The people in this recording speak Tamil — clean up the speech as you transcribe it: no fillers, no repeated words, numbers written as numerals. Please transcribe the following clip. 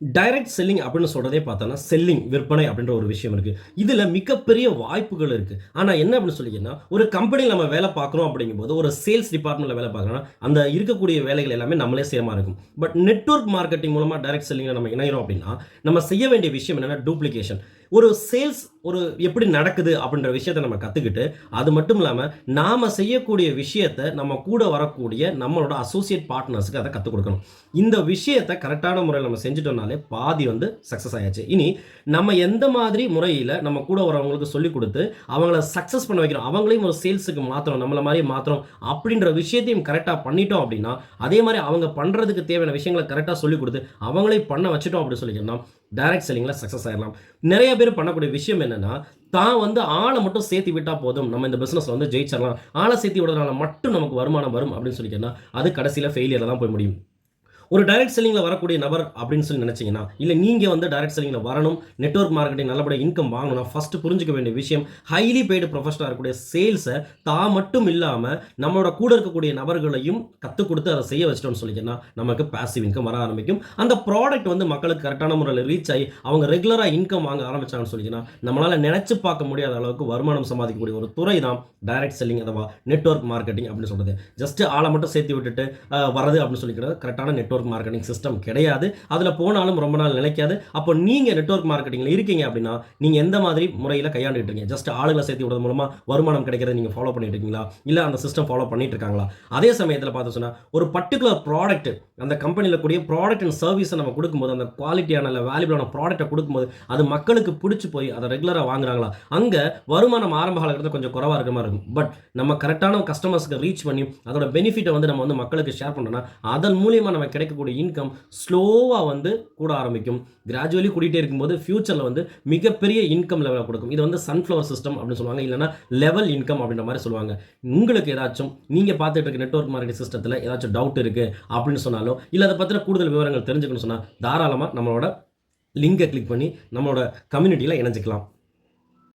டைரக்ட் செல்லிங் அப்படின்னு சொல்றதே பார்த்தோன்னா, செல்லிங் விற்பனை அப்படின்ற ஒரு விஷயம் இருக்கு. இதுல மிகப்பெரிய வாய்ப்புகள் இருக்கு. ஆனா என்ன அப்படின்னு சொன்னீங்கன்னா, ஒரு கம்பெனில நம்ம வேலை பார்க்குறோம் அப்படிங்கும்போது, ஒரு சேல்ஸ் டிபார்ட்மெண்ட்ல வேலை பார்க்குறோம்னா, அந்த இருக்கக்கூடிய வேலைகள் எல்லாமே நம்மளே செய்ற மாரி இருக்கும். பட் நெட்வொர்க் மார்க்கெட்டிங் மூலமா டைரக்ட் செல்லிங்ல நம்ம இணையிறோம் அப்படின்னா, நம்ம செய்ய வேண்டிய விஷயம் என்னன்னா டூப்ளிகேஷன். ஒரு சேல்ஸ் எப்படி நடக்குது அப்படின்ற விஷயத்த நம்ம கத்துக்கிட்டு, அது மட்டும் இல்லாம நாம செய்யக்கூடிய விஷயத்த நம்ம கூட வரக்கூடிய நம்மளோட அசோசியேட் பார்ட்னர்ஸ்க்கு அத கத்துக் குடுக்கணும். இந்த விஷயத்த கரெக்ட்டான முறையில நம்ம செஞ்சுட்டோம்னாலே பாதி சக்சஸ் ஆயாச்சு. இனி நம்ம எந்த மாதிரி முறையில நம்ம கூட வரவங்களுக்கு சொல்லிக் குடுத்து, அவங்கள சக்சஸ் பண்ண வைக்கிறோம். அவங்களையும் ஒரு சேல்ஸ்‌க்கு மாத்தணும். நம்மள மாரியே மாத்தணும் அப்படின்ற விஷயத்தையும் கரெக்ட்டா பண்ணிட்டோம் அப்படின்னா, அதே மாரி அவங்க பண்றதுக்கு தேவையான விஷயங்கள கரெக்ட்டா சொல்லிக் குடுத்து, அவங்களையும் பண்ண வச்சுட்டோம் அப்படின்னு சொல்லிட்டோம்னா, டைரக்ட் செல்லிங்ல சக்சஸ் ஆயிரலாம். நெறைய பேர் பண்ணக்கூடிய விஷயம் என்னன்னா, தான் ஆள மட்டும் சேர்த்து விட்டா போதும். நம்ம இந்த பிசினஸ்ல ஜெயிச்சிரலாம். ஆள சேர்த்து விடுறதுனால மட்டும் நமக்கு வருமானம் வரும் அப்படின்னு சொல்லிட்டோம்னா, அது கடைசியில ஃபெயிலியர்ல தான் போய் முடியும். ஒரு டைரக்ட் செல்லிங்ல வரக்கூடிய நபர் அப்படின்னு சொல்லி நினைச்சீங்கன்னா, இல்ல நீங்க டைரக்ட் செல்லிங்ல வரணும், நெட்வொர்க் மார்க்கெட்டிங் நல்லபடியா இன்கம் வாங்கணும்னா, ஃபர்ஸ்ட் புரிஞ்சுக்க வேண்டிய விஷயம், ஹைலி பெய்டு புரொஃபஷனலா இருக்கக்கூடிய சேல்ஸ தான் மட்டும் இல்லாம, நம்மளோட கூட இருக்கக்கூடிய நபர்களையும் கத்துக் குடுத்து அத செய்ய வச்சுட்டோம்னு சொல்லிங்கன்னா, நமக்கு பாசிவ் இன்கம் வர ஆரம்பிக்கும். அந்த ப்ராடக்ட் மக்களுக்கு கரெக்ட்டான முறையில ரீச் ஆயி, அவங்க ரெகுலரா இன்கம் வாங்க ஆரம்பிச்சாங்கன்னு சொல்லிங்கன்னா, நம்மளால நினைச்சு பார்க்க முடியாத அளவுக்கு வருமானம் சம்பாதிக்கக்கூடிய ஒரு துறை தான் டைரக்ட் செல்லிங் அதுவா நெட்வொர்க் மார்க்கெட்டிங் அப்படின்னு சொல்றது. ஜஸ்ட் ஆள மட்டும் சேர்த்து விட்டுட்டு வரது அப்படின்னு சொல்லிக்கிறது கரெக்ட்டான நெட்வொர்க் மார்க்கெட்டிங் சிஸ்டம் கிடையாது. அதுல போனாலும் ரொம்ப நாள் நிலைக்காது. அப்போ நீங்க நெட்வொர்க் மார்க்கெட்டிங்ல இருக்கீங்க அப்படின்னா, நீங்க எந்த மாதிரி முறையில கையாண்டுட்டு இருக்கீங்க? ஜஸ்ட் ஆளுங்கள சேர்த்து விடுறது மூலமா வருமானம் கிடைக்கிறத நீங்க ஃபாலோ பண்ணிட்டு இருக்கீங்களா? இல்ல அந்த சிஸ்டம் ஃபாலோ பண்ணிட்டு இருக்காங்களா? அதே சமயத்துல பார்த்தோம் சொன்னா, ஒரு பர்ட்டிகுலர் ப்ராடக்ட் அந்த கம்பெனில கூடிய ப்ராடக்ட் அண்ட் சர்வீஸ நம்ம குடுக்கும்போது, அந்த குவாலிட்டியான இல்ல வேல்யூபிளான ப்ராடக்ட்ட குடுக்கும்போது, அது மக்களுக்கு பிடிச்சு போய் அத ரெகுலரா வாங்குறாங்களா? அங்க வருமானம் ஆரம்ப காலகட்டத்துல கொஞ்சம் குறைவா இருக்கிற மாரி இருக்கும். பட் நம்ம கரெக்ட்டான கஸ்டமர்ஸ்க்கு ரீச் பண்ணி, அதோட பெனிஃபிட்ட நம்ம மக்களுக்கு ஷேர் பண்ணோம்னா, அதன் மூலியமா நமக்கு கிடைக்கக்கூடிய இன்கம் ஸ்லோவா கூட ஆரம்பிக்கும். கிராஜுவலி கூட்டிட்டே இருக்கும்போது ஃபியூச்சர்ல மிகப்பெரிய இன்கம் லெவல குடுக்கும். இது சன்ஃப்ளவர் சிஸ்டம் அப்படின்னு சொல்லுவாங்க. இல்லன்னா லெவல் இன்கம் அப்படின்ற மாரி சொல்லுவாங்க. உங்களுக்கு ஏதாச்சும் நீங்க பார்த்துட்டு இருக்க நெட்வொர்க் மார்க்கெட்டிங் சிஸ்டத்துல ஏதாச்சும் டவுட் இருக்கு அப்படின்னு சொன்னாலோ, இல்ல அத பத்தின கூடுதல் விவரங்கள் தெரிஞ்சுக்கணும்னு சொன்னா, தாராளமா நம்மளோட லிங்க கிளிக் பண்ணி நம்மளோட கம்யூனிட்டில இணைஞ்சுக்கலாம்.